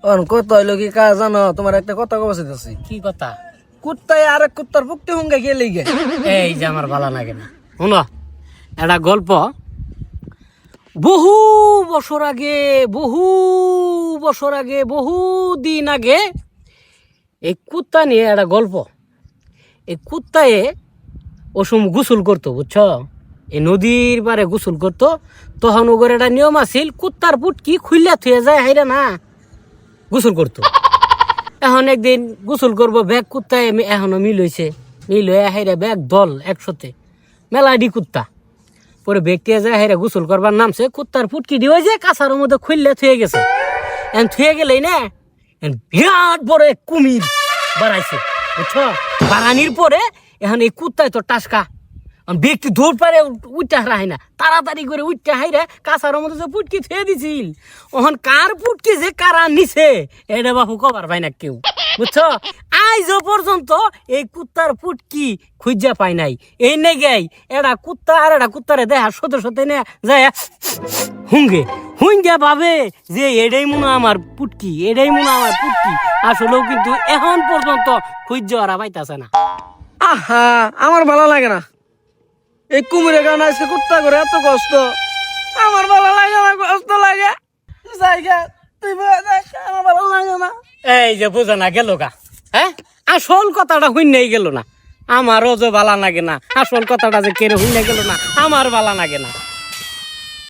কত হইলো কি কাজ জানো? তোমার একটা কথা কইতেছি। কি কথা? কুত্তায় আর এক কুত্তার বুকটি হুঙ্গে গেলে গে। এই যে আমার ভালো লাগে না। শুনো, একটা গল্প। বহু বছর আগে, বহু দিন আগে এই কুত্তা নিয়ে একটা গল্প। এই কুত্তায় ওসম গোসল করতো, বুঝছো? এই নদীর পারে গোসল করতো। তখন ওগর একটা নিয়ম আছিল, কুত্তার পুটকি খুললা থুয়ে যায় হাইরা না গোসল করতো। এখন একদিন গোসল করবো, ব্যাগ কুত্তায় এখনো মিল হয়েছে। মিল হয়ে হাইরা ব্যাগ দল একসাথে মেলাডি কুত্তা। পরে ব্যক্তি যায় হাইরা গোসল করবার নামছে, কুত্তার ফুটকি দিয়ে যে কাছার মধ্যে খুললে থুয়ে গেছে। এখন থুয়ে গেলেই না বিরাট বড় এক কুমির বাড়াইছে, বুঝছো? বাড়ানির পরে এখন এই কুত্তায় তো টাসকা ব্যক্তি দৌড় পারে উঠতে হারাই না, তাড়াতাড়ি করে উঠতে হাইরা কাছার মধ্যে যে পুটকি থুয়ে দিছিল। ওখান কার পুটকি যে কারা নিছে এটা বাপু কবার পাই না কেউ, বুঝছো? আইজও পর্যন্ত এই কুত্তার পুটকি খুঁজা পাই নাই। এই নে গাই এটা কুত্তা আর এটা কুত্তারে দেখা সতে না যায় হুঙ্গে ভাবে যে এটাই মনে আমার পুটকি, আসলেও কিন্তু এখন পর্যন্ত খুঁজা ওরা পাইতাছে না। আহা, আমার ভালো লাগে না এই কুমিরের কারণে আজকে কুত্তা করে এত কষ্ট। আমার ভালো লাগে না, কষ্ট লাগে। জায়গা তুই আমার ভালো লাগে না। এই যে বোঝা না গেল গা, হ্যাঁ? আসল কথাটা হইনাই গেল না। আমারও যে ভালো লাগে না, আসল কথাটা যে কেড়ে হইনা গেল না, আমার ভালো লাগে না।